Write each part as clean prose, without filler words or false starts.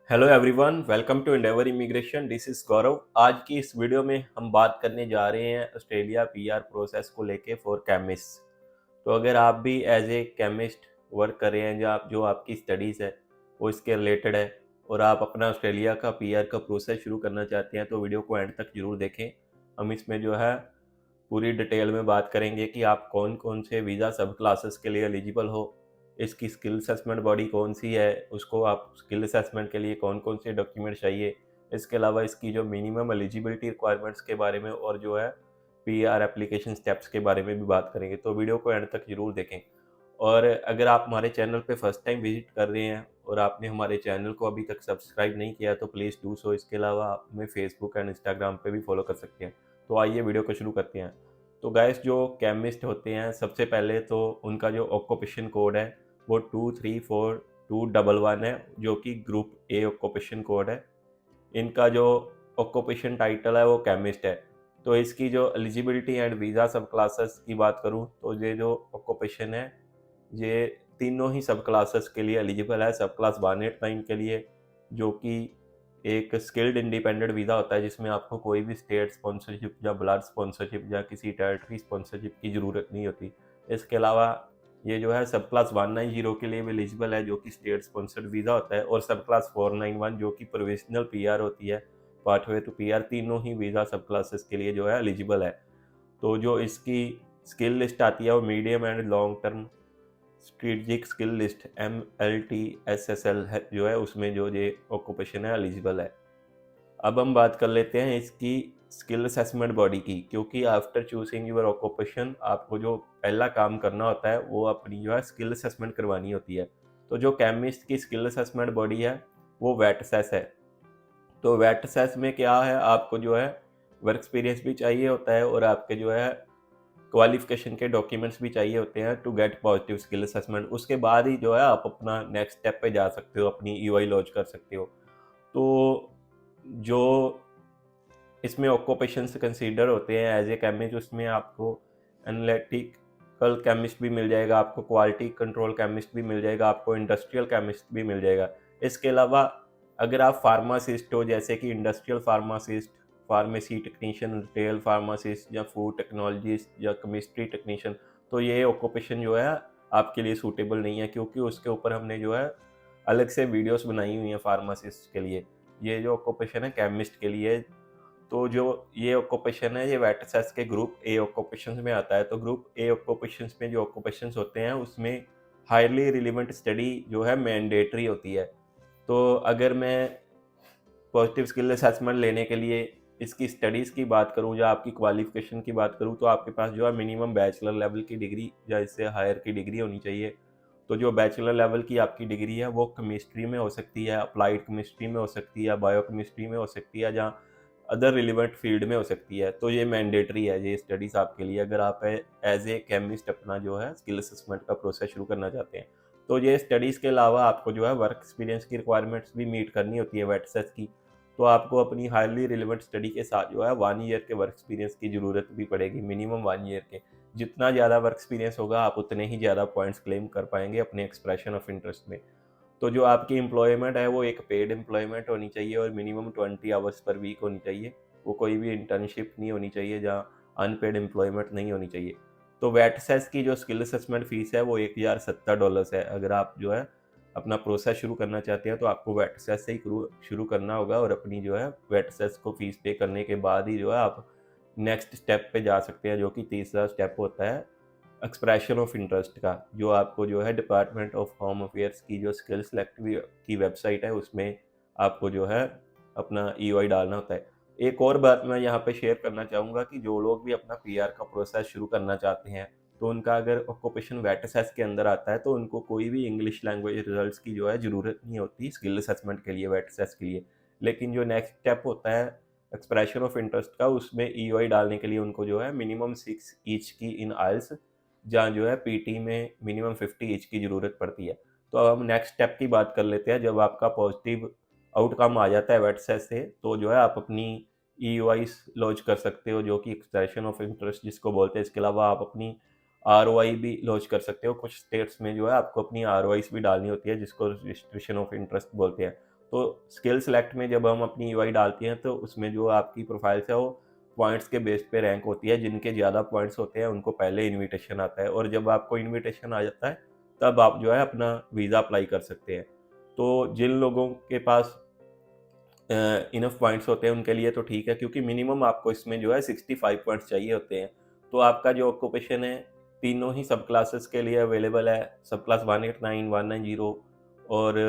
Hello everyone, welcome to Endeavour Immigration. This is Gaurav. आज की इस वीडियो में हम बात करने जा रहे हैं ऑस्ट्रेलिया पीआर प्रोसेस को लेके फॉर केमिस्ट। तो अगर आप भी एज ए केमिस्ट वर्क कर रहे हैं, जो आपकी स्टडीज़ है वो इसके रिलेटेड है और आप अपना ऑस्ट्रेलिया का पीआर का प्रोसेस शुरू करना चाहते हैं, तो वीडियो को एंड तक जरूर देखें। हम इसमें जो है पूरी डिटेल में बात करेंगे कि आप कौन कौन से वीज़ा सब क्लासेस के लिए एलिजिबल हो, इसकी स्किल असेसमेंट बॉडी कौन सी है, उसको आप स्किल असेसमेंट के लिए कौन कौन से डॉक्यूमेंट चाहिए, इसके अलावा इसकी जो मिनिमम एलिजिबिलिटी रिक्वायरमेंट्स के बारे में और जो है पीआर एप्लीकेशन स्टेप्स के बारे में भी बात करेंगे। तो वीडियो को एंड तक जरूर देखें। और अगर आप हमारे चैनल पे फर्स्ट टाइम विजिट कर रहे हैं और आपने हमारे चैनल को अभी तक सब्सक्राइब नहीं किया तो प्लीज़ डू सो। इसके अलावा आप हमें फेसबुक एंड इंस्टाग्राम पे भी फॉलो कर सकते हैं। तो आइए वीडियो को शुरू करते हैं। तो गाइस, जो केमिस्ट होते हैं सबसे पहले तो उनका जो ऑक्यूपेशन कोड है वो 234211 है, जो कि ग्रुप ए ऑक्यूपेशन कोड है। इनका जो ऑक्यूपेशन टाइटल है वो केमिस्ट है। तो इसकी जो एलिजिबिलिटी एंड वीज़ा सब क्लासेस की बात करूं तो ये जो ऑक्यूपेशन है ये तीनों ही सब क्लासेस के लिए एलिजिबल है। सब क्लास 189 के लिए, जो कि एक स्किल्ड इंडिपेंडेंट वीज़ा होता है जिसमें आपको कोई भी स्टेट स्पॉन्सरशिप या ब्लड स्पॉन्सरशिप या किसी टेरिटरी स्पॉन्सरशिप की ज़रूरत नहीं होती। इसके अलावा ये जो है सब क्लास 190 के लिए भी एलिजिबल है, जो कि स्टेट स्पॉन्सर्ड वीज़ा होता है, और सब क्लास 491 जो कि प्रोविजनल पीआर होती है, पाथवे टू पीआर, तीनों ही वीज़ा सब क्लासेस के लिए जो है एलिजिबल है। तो जो इसकी स्किल लिस्ट आती है वो medium and long term strategic skill list MLTSSL है जो है, उसमें जो ये ऑक्यूपेशन है एलिजिबल है। अब हम बात कर लेते हैं इसकी स्किल असेसमेंट बॉडी की, क्योंकि आफ्टर चूजिंग यूर ऑक्यूपेशन आपको जो पहला काम करना होता है वो अपनी जो है स्किल असेसमेंट करवानी होती है। तो जो केमिस्ट की स्किल असेसमेंट बॉडी है वो वेटसेस है। तो वेटसेस में क्या है, आपको जो है वर्क एक्सपीरियंस भी चाहिए होता है और आपके जो है क्वालिफिकेशन के डॉक्यूमेंट्स भी चाहिए होते हैं to get positive skill assessment. उसके बाद ही जो है आप अपना नेक्स्ट स्टेप पे जा सकते हो, अपनी ईओआई लॉन्च कर सकते हो। तो जो इसमें ऑक्यूपेशंस कंसीडर होते हैं एज ए केमिस्ट, उसमें आपको एनालिटिकल केमिस्ट भी मिल जाएगा, आपको क्वालिटी कंट्रोल केमिस्ट भी मिल जाएगा, आपको इंडस्ट्रियल केमिस्ट भी मिल जाएगा। इसके अलावा अगर आप फार्मासिस्ट हो, जैसे कि industrial pharmacist, pharmacy technician, retail pharmacist या फूड टेक्नोलॉजिस्ट या केमिस्ट्री टेक्नीशियन, तो ये ऑक्यूपेशन जो है आपके लिए सूटेबल नहीं है, क्योंकि उसके ऊपर हमने जो है अलग से वीडियोस बनाई हुई हैं फार्मासिस्ट के लिए। ये जो ऑक्यूपेशन है केमिस्ट के लिए। तो जो ये ऑक्यूपेशन है ये वेटसेस के ग्रुप ए ऑक्यूपेशंस में आता है। तो ग्रुप ए ऑक्यूपेशंस में जो ऑक्यूपेशंस होते हैं उसमें हाईली रिलेवेंट स्टडी जो है मैंडेटरी होती है। तो अगर मैं पॉजिटिव स्किल असेसमेंट लेने के लिए इसकी स्टडीज़ की बात करूं या आपकी क्वालिफिकेशन की बात करूं, तो आपके पास जो है मिनिमम बैचलर लेवल की डिग्री या इससे हायर की डिग्री होनी चाहिए। तो जो बैचलर लेवल की आपकी डिग्री है वो केमिस्ट्री में हो सकती है, अप्लाइड केमिस्ट्री में हो सकती है, बायो केमिस्ट्री में हो सकती है, जहाँ अदर रिलेवेंट फील्ड में हो सकती है। तो ये मैंडेटरी है ये स्टडीज़ आपके लिए, अगर आप एज ए केमिस्ट अपना जो है स्किल असेसमेंट का प्रोसेस शुरू करना चाहते हैं। तो ये स्टडीज़ के अलावा आपको जो है वर्क एक्सपीरियंस की रिक्वायरमेंट्स भी मीट करनी होती है वेटसेस की। तो आपको अपनी हाईली रिलेवेंट स्टडी के साथ जो है 1 ईयर के वर्क एक्सपीरियंस की ज़रूरत भी पड़ेगी, मिनिमम 1 ईयर के। जितना ज़्यादा वर्क एक्सपीरियंस होगा आप उतने ही ज़्यादा पॉइंट्स क्लेम कर पाएंगे अपने एक्सप्रेशन ऑफ इंटरेस्ट में। तो जो आपकी एम्प्लॉयमेंट है वो एक पेड एम्प्लॉयमेंट होनी चाहिए और मिनिमम 20 आवर्स पर वीक होनी चाहिए। वो कोई भी इंटर्नशिप नहीं होनी चाहिए जहाँ अनपेड एम्प्लॉयमेंट नहीं होनी चाहिए। तो वेटसेस की जो स्किल असेसमेंट फीस है वो $1070 है। अगर आप जो है अपना प्रोसेस शुरू करना चाहते हैं तो आपको वेटसेस से ही शुरू करना होगा, और अपनी जो है वेटसेस को फीस पे करने के बाद ही जो है आप नेक्स्ट स्टेप पे जा सकते हैं, जो कि तीसरा स्टेप होता है एक्सप्रेशन ऑफ इंटरेस्ट का, जो आपको जो है डिपार्टमेंट ऑफ होम अफेयर्स की जो स्किल सेलेक्ट की वेबसाइट है उसमें आपको जो है अपना ईओआई डालना होता है। एक और बात मैं यहाँ पे शेयर करना चाहूँगा कि जो लोग भी अपना पीआर का प्रोसेस शुरू करना चाहते हैं, तो उनका अगर ऑक्यूपेशन वेटसेस के अंदर आता है तो उनको कोई भी इंग्लिश लैंग्वेज रिजल्ट्स की जो है ज़रूरत नहीं होती स्किल असेसमेंट के लिए, वेटसेस के लिए। लेकिन जो नेक्स्ट स्टेप होता है एक्सप्रेशन ऑफ इंटरेस्ट का, उसमें ईओआई डालने के लिए उनको जो है मिनिमम 6 ईच की इन आइल्स, जहाँ जो है पीटी में मिनिमम 50 ईच की ज़रूरत पड़ती है। तो अब हम नेक्स्ट स्टेप की बात कर लेते हैं। जब आपका पॉजिटिव आउटकम आ जाता है वेटसेस से, तो जो है आप अपनी ईओआईस लॉन्च कर सकते हो, जो कि एक्सप्रेशन ऑफ इंटरेस्ट जिसको बोलते हैं। इसके अलावा आप अपनी आरओआई भी लॉन्च कर सकते हो। कुछ स्टेट्स में जो है आपको अपनी आरओआईस भी डालनी होती है, जिसको रजिस्ट्रेशन ऑफ इंटरेस्ट बोलते हैं। तो स्किल सेलेक्ट में जब हम अपनी यूआई डालते हैं तो उसमें जो आपकी प्रोफाइल है वो पॉइंट्स के बेस पे रैंक होती है। जिनके ज़्यादा पॉइंट्स होते हैं उनको पहले इनविटेशन आता है, और जब आपको इनविटेशन आ जाता है तब आप जो है अपना वीज़ा अप्लाई कर सकते हैं। तो जिन लोगों के पास इनफ पॉइंट्स होते हैं उनके लिए तो ठीक है, क्योंकि मिनिमम आपको इसमें जो है 65 पॉइंट्स चाहिए होते हैं। तो आपका जो ऑक्यूपेशन है तीनों ही सब क्लासेस के लिए अवेलेबल है, सब क्लास 189, 190 और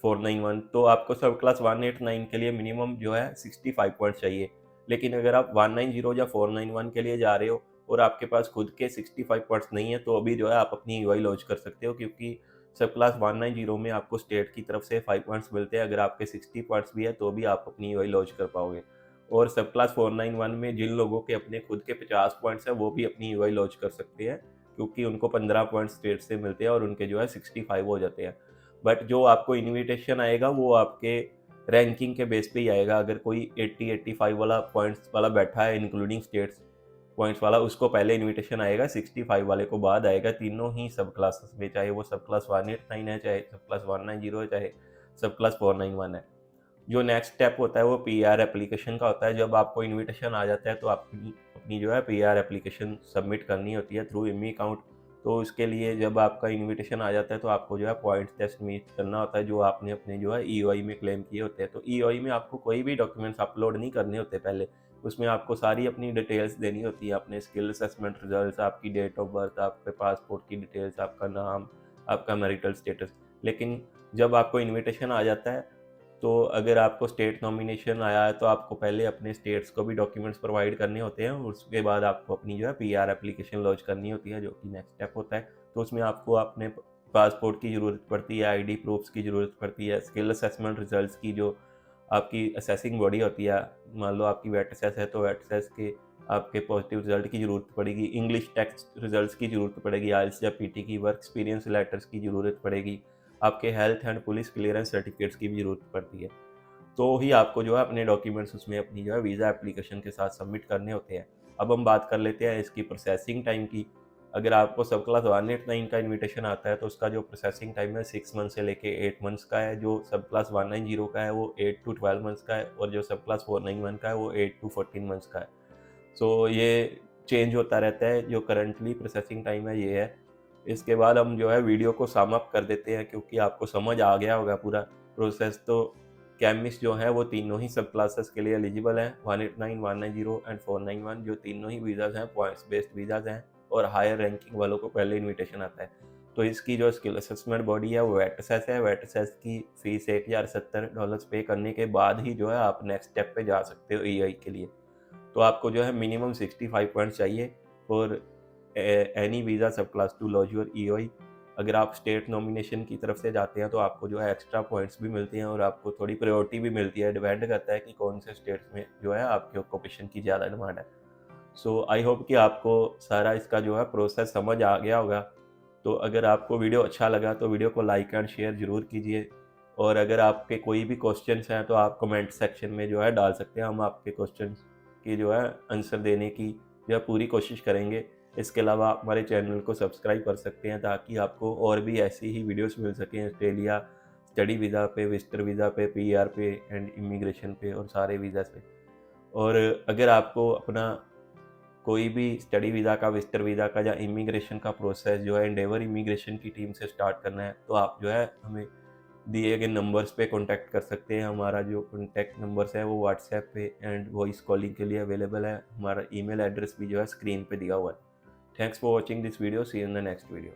491। तो आपको सब क्लास 189 के लिए मिनिमम जो है 65 पॉइंट्स चाहिए। लेकिन अगर आप 190 या 491 के लिए जा रहे हो और आपके पास खुद के 65 पॉइंट्स नहीं है, तो अभी जो है आप अपनी यूआई लॉन्च कर सकते हो, क्योंकि सब क्लास 190 में आपको स्टेट की तरफ से 5 पॉइंट्स मिलते हैं। अगर आपके 60 पॉइंट्स भी है तो भी आप अपनी यूआई लॉन्च कर पाओगे। और सब क्लास 491 में जिन लोगों के अपने खुद के 50 पॉइंट्स हैं वो भी अपनी यूआई लॉन्च कर सकते हैं, क्योंकि उनको 15 पॉइंट्स स्टेट से मिलते हैं और उनके जो है 65 हो जाते हैं। बट जो आपको इन्विटेशन आएगा वो आपके रैंकिंग के बेस पे ही आएगा। अगर कोई 80-85 वाला पॉइंट्स वाला बैठा है इंक्लूडिंग स्टेट्स पॉइंट्स वाला, उसको पहले इनविटेशन आएगा, 65 वाले को बाद आएगा। तीनों ही सब क्लासेस में, चाहे वो सब क्लास 189 है, चाहे सब क्लास 190 है, चाहे सब क्लास 491 है। जो नेक्स्ट स्टेप होता है वो पीआर एप्लीकेशन का होता है। जब आपको इनविटेशन आ जाता है तो अपनी अपनी जो है पीआर एप्लीकेशन सबमिट करनी होती है थ्रू इमी अकाउंट। तो उसके लिए जब आपका इनविटेशन आ जाता है तो आपको जो है पॉइंट्स टेस्ट मीट करना होता है, जो आपने अपने जो है ईओआई में क्लेम किए होते हैं। तो ईओआई में आपको कोई भी डॉक्यूमेंट्स अपलोड नहीं करने होते पहले, उसमें आपको सारी अपनी डिटेल्स देनी होती है, अपने स्किल असेसमेंट रिजल्ट्स, आपकी डेट ऑफ बर्थ, आपके पासपोर्ट की डिटेल्स, आपका नाम, आपका मैरिटल स्टेटस। लेकिन जब आपको इनविटेशन आ जाता है तो अगर आपको स्टेट नॉमिनेशन आया है तो आपको पहले अपने स्टेट्स को भी डॉक्यूमेंट्स प्रोवाइड करने होते हैं, और उसके बाद आपको अपनी जो है पीआर एप्लीकेशन लॉन्च करनी होती है, जो कि नेक्स्ट स्टेप होता है। तो उसमें आपको अपने पासपोर्ट की ज़रूरत पड़ती है, आईडी प्रूफ्स की ज़रूरत पड़ती है, स्किल असेसमेंट रिजल्ट्स की जो आपकी असेसिंग बॉडी होती है, मान लो आपकी वेट असेस है तो वेट असेस के आपके पॉजिटिव रिजल्ट की ज़रूरत पड़ेगी, इंग्लिश टेक्स्ट रिजल्ट्स की ज़रूरत पड़ेगी, आइल्स या पीटी की वर्क एक्सपीरियंस लेटर्स की ज़रूरत पड़ेगी, आपके health and police clearance certificates की भी ज़रूरत पड़ती है। तो ही आपको जो है अपने डॉक्यूमेंट्स उसमें अपनी जो है वीज़ा एप्लीकेशन के साथ सबमिट करने होते हैं। अब हम बात कर लेते हैं इसकी प्रोसेसिंग टाइम की। अगर आपको सब क्लास 189 का इनविटेशन आता है तो उसका जो प्रोसेसिंग टाइम है 6 मंथ से लेके 8 मंथ्स का है। जो सब क्लास 190 का है वो 8 to 12 मंथ्स का है, और जो सब क्लास 491 का है वो 8 to 14 मंथ्स का है। सो ये चेंज होता रहता है। जो करंटली प्रोसेसिंग टाइम है ये है। इसके बाद हम जो है वीडियो को सम अप कर देते हैं, क्योंकि आपको समझ आ गया होगा पूरा प्रोसेस। तो केमिस्ट जो है वो तीनों ही सब क्लासेस के लिए एलिजिबल हैं, 189, 190 एंड 491। जो तीनों ही वीज़ाज़ हैं पॉइंट्स बेस्ड वीज़ाज़ हैं, और हायर रैंकिंग वालों को पहले इनविटेशन आता है। तो इसकी जो स्किल असेसमेंट बॉडी है वो वेट असेस है। वेट असेस की फ़ीस $1070 पे करने के बाद ही जो है आप नेक्स्ट स्टेप पे जा सकते हो ईआई के लिए। तो आपको जो है मिनिमम 65 पॉइंट्स चाहिए for any visa subclass to lodge your EOI. अगर आप स्टेट नॉमिनेशन की तरफ से जाते हैं तो आपको जो है एक्स्ट्रा पॉइंट्स भी मिलते हैं, और आपको थोड़ी प्रायोरिटी भी मिलती है। डिपेंड करता है कि कौन से स्टेट्स में जो है आपके ऑक्यूपेशन की ज़्यादा डिमांड है। सो आई होप कि आपको सारा इसका जो है प्रोसेस समझ आ गया होगा। तो अगर आपको वीडियो अच्छा लगा तो वीडियो को लाइक एंड शेयर ज़रूर कीजिए, और अगर आपके कोई भी क्वेश्चंस हैं तो आप कमेंट सेक्शन में जो है डाल सकते हैं। हम आपके क्वेश्चंस की जो है आंसर देने की जो है पूरी कोशिश करेंगे। इसके अलावा आप हमारे चैनल को सब्सक्राइब कर सकते हैं, ताकि आपको और भी ऐसी ही वीडियोस मिल सकें ऑस्ट्रेलिया स्टडी वीज़ा पे, विजिटर वीज़ा पे, पीआर पे एंड इमिग्रेशन पे, और सारे वीज़ास पे। और अगर आपको अपना कोई भी स्टडी वीज़ा का, विजिटर वीज़ा का या इमिग्रेशन का प्रोसेस जो है एंडेवर इमिग्रेशन की टीम से स्टार्ट करना है, तो आप जो है हमें दिए गए नंबर्स पे कॉन्टैक्ट कर सकते हैं। हमारा जो कॉन्टैक्ट नंबर्स है वो व्हाट्सएप पे एंड वॉइस कॉलिंग के लिए अवेलेबल है। हमारा ईमेल एड्रेस भी जो है स्क्रीन पे दिया हुआ है। Thanks for watching this video. See you in the next video.